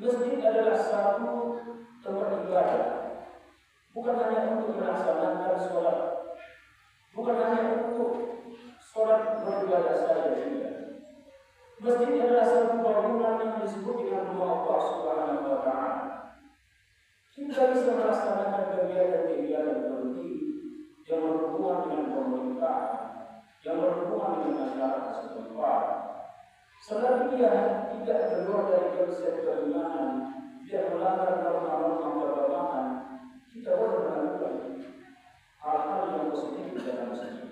Masjid adalah satu tempat ibadah, bukan sholat. Bukan hanya untuk sholat beribadah saja juga. Masjid adalah satu bangunan yang disebut dengan rumah Allah Subhanahu wa Ta'ala. Kita bisa melaksanakan kegiatan-kegiatan seperti yang berhubungan dengan pemerintah, yang berhubungan dengan masyarakat setempat. Selagi dia tidak keluar dari konsep keimanan, tidak melanggar norma-norma keagamaan, kita boleh melakukan hal-hal yang positif di dalam masjid.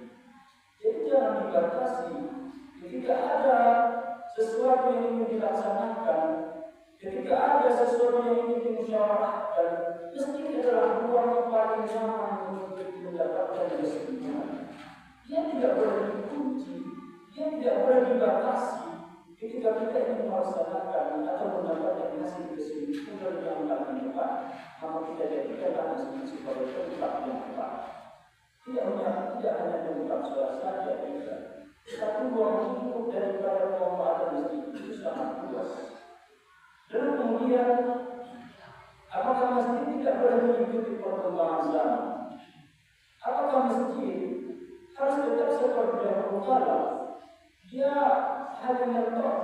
Jadi jangan dibatasi. Ketika ada sesuatu yang ingin dilaksanakan, ketika ada sesuatu yang ingin dimusyawarahkan, masjid adalah ruang yang paling nyaman untuk mendapatkan keseimbangan. Dia tidak boleh dikunci, dia tidak boleh dibatasi. Ketika kita ingin melaksanakan atau mendapatkan hasil kesimpulan yang paling tepat, maka kita jadikan masjid sebagai tempat yang tepat. Tidak hanya tempat sholat saja, tapi ruang hidup daripada pemanfaatan masjid itu sangat luas. Dan kemudian, apakah masjid tidak boleh mengikuti perkembangan zaman? Apakah masjid harus tetap seperti dahulu kala? Dia hanya mentok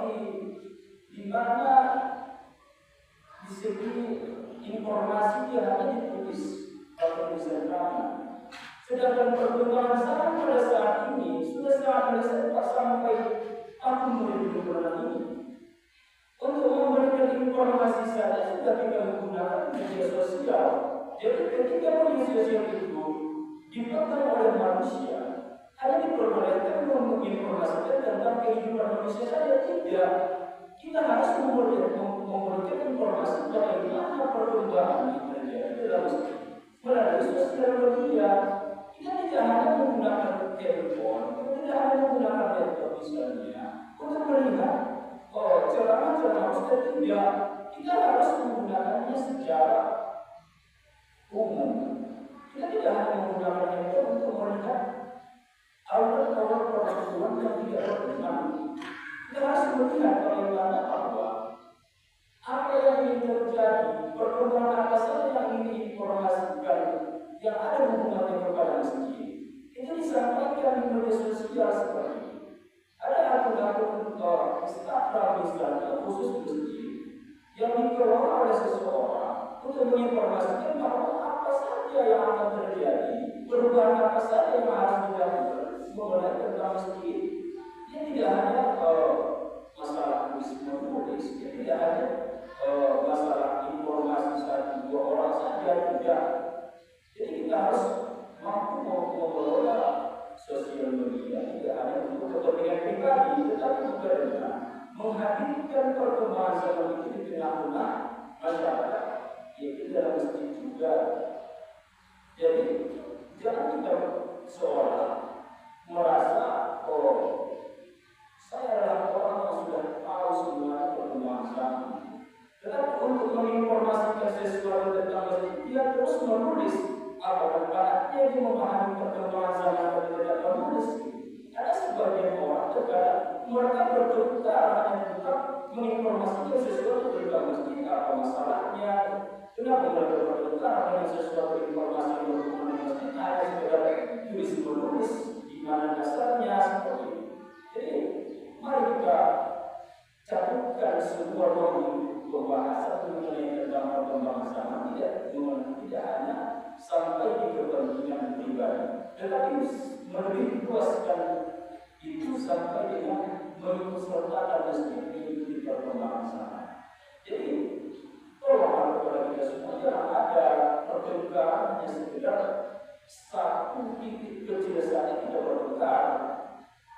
di mana di segi informasi dia hanya ditulis atau tulisan tangan. Sedangkan perkembangan zaman pada saat ini sudah sangat sampai tahun 2020 ini. Untuk memberikan informasi saja sudah kita menggunakan media sosial. Jadi ketika media sosial itu dipegang oleh manusia, hanya diperbolehkan menginformasikan tentang kehidupan manusia saja, tidak. Kita harus memberikan informasi bagaimana perkembangan yang terjadi dalam melalui sosial media. Kita tidak hanya menggunakan telepon, kita tidak hanya menggunakan laptop misalnya untuk melihat ceramah-ceramah Ustaz, tidak. Kita harus menggunakannya secara umum. Kita tidak hanya menggunakan laptop untuk melihat awal-awal persoalan yang tidak berkenan. Kita harus melihat bagaimana bahwa apa yang ingin terjadi, perkembangan apa saja yang ingin diinformasikan, yang ada hubungannya kepada masjid, itu disampaikan di media sosial seperti ini. Ada akun-akun Instagram misalnya khusus masjid yang dikelola oleh seseorang untuk menginformasikan bahwa apa saja yang akan terjadi, perubahan apa saja yang harus dilakukan mengenai tentang masjid. Dia tidak hanya masalah tulis-menulis, dia tidak hanya masalah informasi satu dua orang saja, tidak. Jadi kita harus mampu mengelola sosial media tidak hanya untuk kepentingan pribadi, tetapi juga dengan menghadirkan perkembangan zaman itu di tengah-tengah masyarakat, yaitu dalam masjid juga. Jadi jangan kita seolah merasa saya adalah orang yang sudah tahu semua perkembangan zaman. Tetapi untuk menginformasikan sesuatu tentang masjid, dia terus menulis. Apakah dia memahami perkembangan zaman atau tidak menulis? Ada sebagian orang terkadang mereka bertukar hanya tentang menginformasikan sesuatu tentang masjid, apa masalahnya, kenapa mereka bertukar dengan sesuatu informasi yang berhubungan dengan masjid, hanya sekedar tulis menulis di mana dasarnya seperti itu. Jadi mari kita cakupan sebuah pembahasan mengenai tentang perkembangan zaman tidak hanya sampai di kepentingan pribadi, tetapi lebih luaskan itu sampai dengan mengikutsertakan masjid di perkembangan zaman. Jadi tolong kepada kita semua jangan ada pertukaran hanya sekedar satu titik kecil saja tidak bertukar,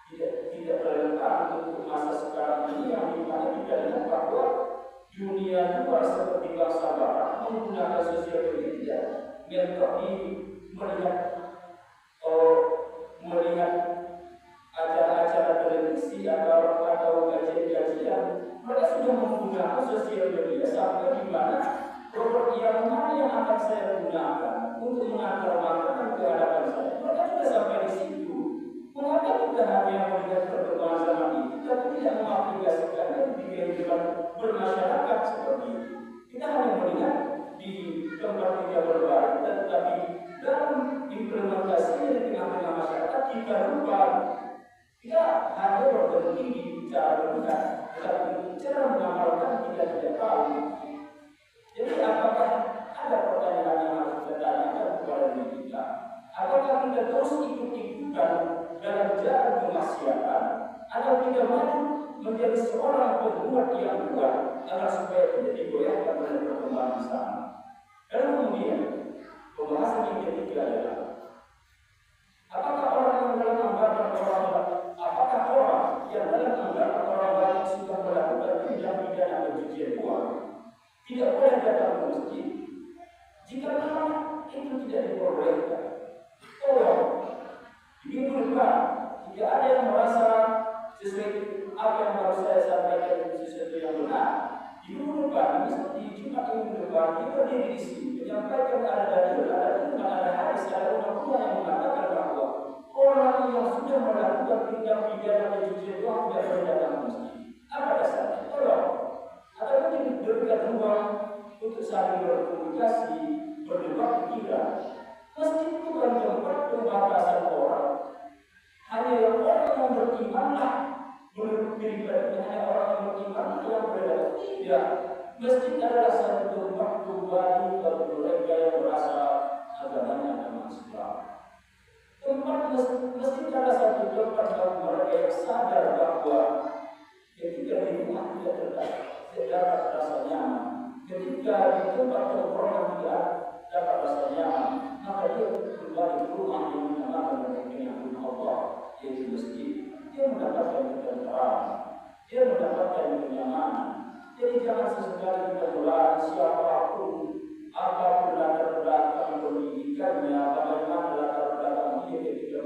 tidak relevan untuk masa sekarang ini yang dimana kita lihat bahwa dunia luar seperti bangsa barat menggunakan sosial media yang melihat acara-acara televisi atau kajian-kajian, mereka sudah menggunakan sosial media sampai di mana properti yang mana yang akan saya gunakan untuk mengantar makanan ke hadapan saya. Mereka sudah sampai di situ. Mengapa kita hanya melihat perkembangan zaman itu, tapi tidak mengaplikasikannya di kehidupan bermasyarakat seperti itu? Kita hanya melihat di tempat kita berbaring, tetapi dalam implementasinya di tengah-tengah masyarakat kita lupa. Kita hanya berhenti di cara berbuat, tetapi cara mengamalkan kita tidak tahu. Jadi apakah ada pertanyaan yang harus kita tanyakan kepada diri kita? Apakah kita terus ikut-ikutan dalam jalan kemaksiatan, atau kita maju menjadi seorang pembuat yang kuat agar supaya tidak digoyahkan oleh perkembangan zaman? Dan kemudian pembahasan yang ketiga adalah apakah orang yang dalam anggapan orang lain sudah melakukan tindak pidana pencucian uang tidak boleh datang ke masjid? Jika memang itu tidak diperbolehkan, tolong dibuka. Jika ada yang merasa sesuai apa yang harus saya sampaikan sesuatu yang benar, dibuka. Misalnya di Jumat minggu depan kita berdiri di sini menyampaikan ada dalil, ada hadis, ada undang-undang yang mengatakan bahwa orang yang sudah melakukan tindak pidana pencucian uang tidak boleh datang ke masjid. Apa dasarnya? Tolong. Atau mungkin berikan ruang untuk saling berkomunikasi, berdebat pikiran. Masjid bukan tempat pembatasan orang. Hanya yang orang yang berimanlah beribadah, hanya orang yang beriman yang beribadah. Tidak. Masjid adalah satu tempat kembali bagi mereka yang merasa agamanya agama Islam. Tempat masjid adalah satu tempat bagi mereka yang sadar bahwa ketika di rumah tidak dapat rasa nyaman, ketika di tempat tongkrongan tidak dapat rasa nyaman, maka dia kembali ke rumah yang dinamakan dengan rumah Allah, yaitu masjid. Dia mendapatkan ketentraman, dia mendapatkan kenyamanan. Jadi jangan sesekali kita melarang siapapun, apapun latar belakang pendidikannya, bagaimana latar belakang dia ketika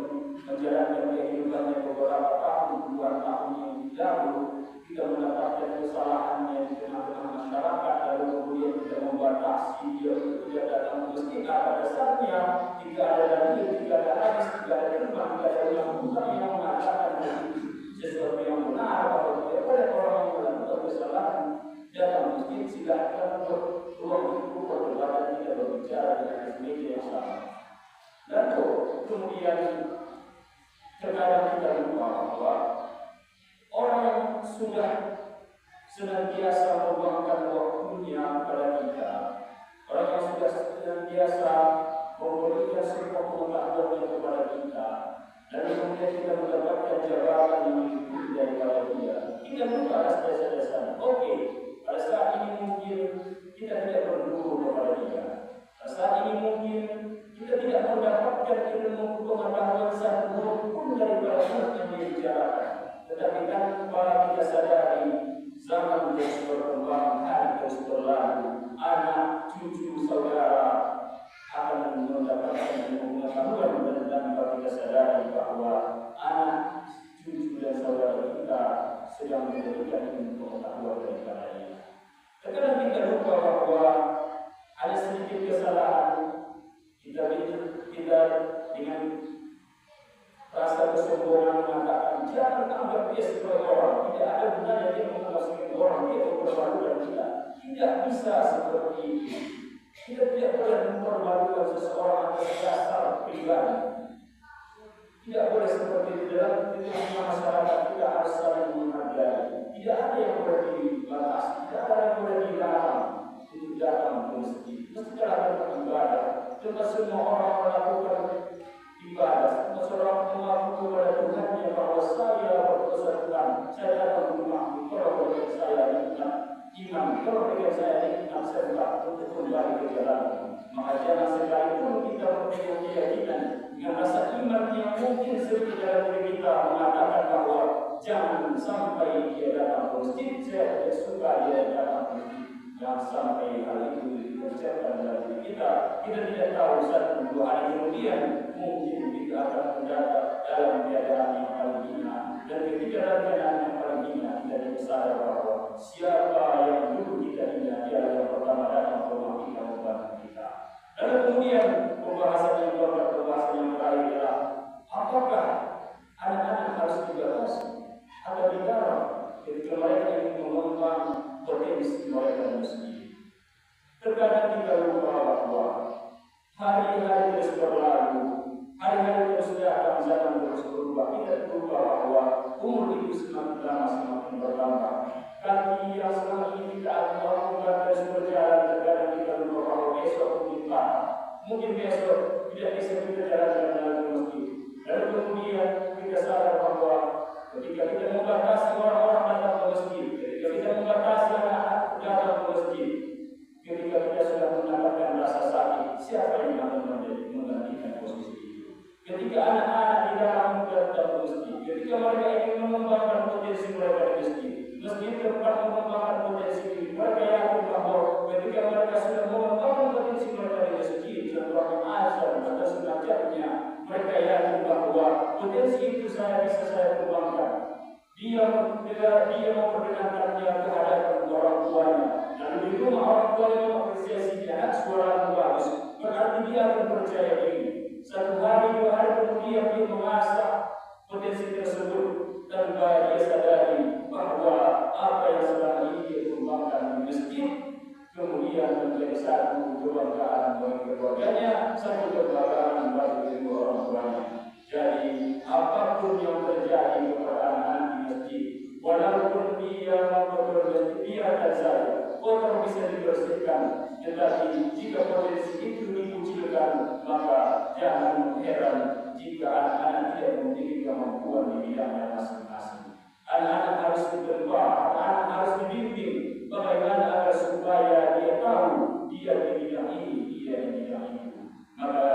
menjalankan kehidupannya beberapa tahun, puluhan tahun yang lalu, kita mendapatkan kesalahannya di tengah-tengah masyarakat, lalu kemudian kita membatasi dia untuk tidak datang ke masjid. Pada dasarnya, jika ada dalil, jika ada hadis, jika ada firman, jika ada undang-undang yang mengatakan sesuatu yang benar, bahwa tidak boleh orang yang melakukan kesalahan datang ke masjid, silakan ruang itu perdebatan kita berbicara dengan media yang sama. Lalu kemudian terkadang kita lupa bahwa orang yang sudah senantiasa membuangkan waktunya kepada kita, orang yang sudah senantiasa memberikan semua pengetahuan kepada kita, dan kemudian kita mendapatkan jabatan yang lebih daripada dia, kita lupa atas dasar-dasar. Oke, pada saat ini mungkin kita tidak berguru kepada dia. Pada saat ini mungkin kita tidak mendapatkan ilmu pengetahuan satu pun daripada yang dia bicarakan. Tetapi tanpa kita sadari, zaman terus berkembang, hari terus berlalu, anak, cucu, saudara akan mendapatkan pengetahuan, dan tanpa kita sadari bahwa anak, cucu dan saudara kita sedang memberikan pengetahuan kepada dia. Terkadang kita lupa bahwa ada sedikit kesalahan, kita dengan rasa kesombongan mengatakan jangan anggap dia sebagai orang, tidak ada gunanya dia menganggap sebagai orang, dia mempermalukan kita. Tidak bisa seperti itu. Kita tidak boleh mempermalukan seseorang atas dasar pribadi. Tidak boleh seperti itu. Dalam tengah masyarakat kita harus saling menghargai. Tidak ada yang boleh dibatasi, tidak ada yang boleh dilarang untuk datang ke masjid. Masjid adalah tempat ibadah. Tempat semua orang melakukan ibadah. Semua seorang mengaku kepada Tuhannya bahwa saya berdosa Tuhan, saya datang ke rumahmu. Kalau berikan saya nikmat iman, kalau berikan saya nikmat serta untuk kembali ke jalan. Maka jangan sekalipun kita mempunyai keyakinan dengan rasa iman yang mungkin sedikit dalam diri kita mengatakan bahwa jangan sampai dia datang ke masjid, saya tidak suka dia datang ke masjid. Jangan sampai hal itu diucapkan dalam diri kita. Kita tidak tahu satu dua hari kemudian mungkin kita akan mendapat dalam keadaan yang paling hina. Dan ketika dalam keadaan yang paling hina, kita sadar bahwa siapa yang dulu kita hina, dia yang pertama datang ke rumah kita membantu kita. Lalu kemudian pembahasan yang terakhir adalah apakah anak-anak harus dibatasi atau dilarang ketika mereka ingin mengembang potensi mereka muslim. Terkadang kita lupa bahwa hari-hari terus berlalu. tidak lupa bahwa umur itu semakin lama semakin bertambah. Kaki yang selama ini kita lakukan terus berjalan, terkadang kita lupa bahwa besok mungkin besok tidak bisa kita jalan-jalan dalam masjid. Lalu kemudian kita sadar bahwa ketika kita membatasi orang-orang datang ke masjid, ketika kita membatasi anak-anak datang ke masjid, ketika kita sudah mendapatkan rasa sakit, siapa yang akan menggantikan posisi itu? Ketika anak-anak di dalam datang ke masjid, ketika mereka ingin mengembangkan potensi mereka di masjid tempat mengembangkan potensi diri, mereka yakin bahwa ketika mereka sudah mengembangkan potensi mereka di masjid, setelah azan atau semacamnya, mereka yakin bahwa potensi itu bisa saya kembangkan. Dia memperdengarkannya kehadapan orang tuanya, dan di rumah orang tuanya mengapresiasi anak suara yang bagus, berarti dia akan percaya diri. Satu hari, 2 hari kemudian dia mengasah potensi tersebut tanpa dia sadari bahwa apa yang selama ini dia kembangkan di masjid kemudian menjadi satu kebanggaan bagi keluarganya, satu kebanggaan bagi kedua orang tuanya. Jadi apapun yang terjadi kepada anak-anak di masjid, walaupun dia kotor masjid, biarkan saja. Kotor bisa dibersihkan, tetapi jika potensi itu dikucilkan, maka jangan heran jika anak-anak tidak memiliki kemampuan di bidangnya masing-masing. Anak-anak harus ditempa, anak-anak harus dibimbing bagaimana agar supaya dia tahu dia di bidang ini, dia di bidang itu. Maka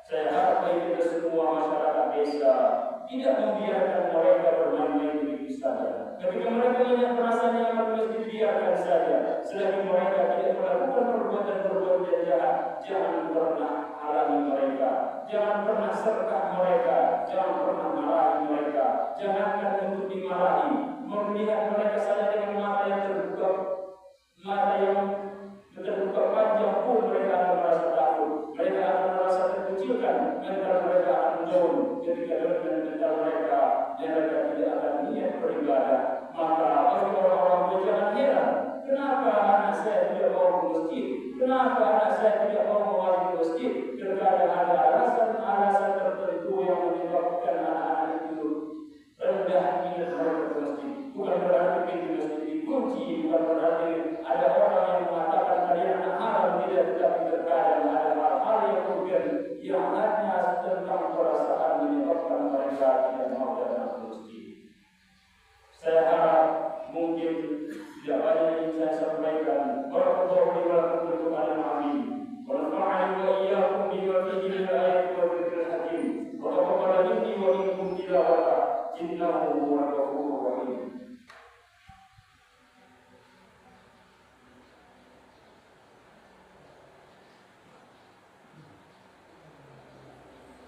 saya harap kita semua masyarakat desa tidak membiarkan mereka bermain-main begitu saja. Ketika mereka punya perasaan yang harus dibiarkan saja, selagi mereka tidak melakukan perbuatan-perbuatan jahat, jangan pernah halangi mereka, jangan pernah serta mereka, jangan pernah marahi mereka, jangankan untuk dimarahi, melihat mereka saja dengan mata yang terbuka panjang pun mereka akan merasa takut, mereka akan merasa terkucilkan, mental mereka akan menjauh. Ketika mental mereka tidak akan niat beribadah, maka orang-orang jangan heran, kenapa anak saya tidak mau ke masjid, kenapa anak saya tidak mau mewajib ke masjid. Terkadang ada alasan tertentu yang menyebabkan anak-anak itu rendah minat mereka ke masjid. Bukan berarti pintu masjid dikunci, bukan berarti ada orang yang mengatakan kalian anak haram, tidak, tetapi terkadang ada hal-hal yang mungkin yang hanya tentang perasaan menyebabkan mereka tidak mau datang ke masjid. Saya harap mungkin tidak banyak yang saya sampaikan. Warahmatullahi wabarakatuh. ونفعني وإياكم بما فيه من الآيات والذكر الحكيم وتقبل مني ومنكم تلاوته إنه هو الغفور الرحيم.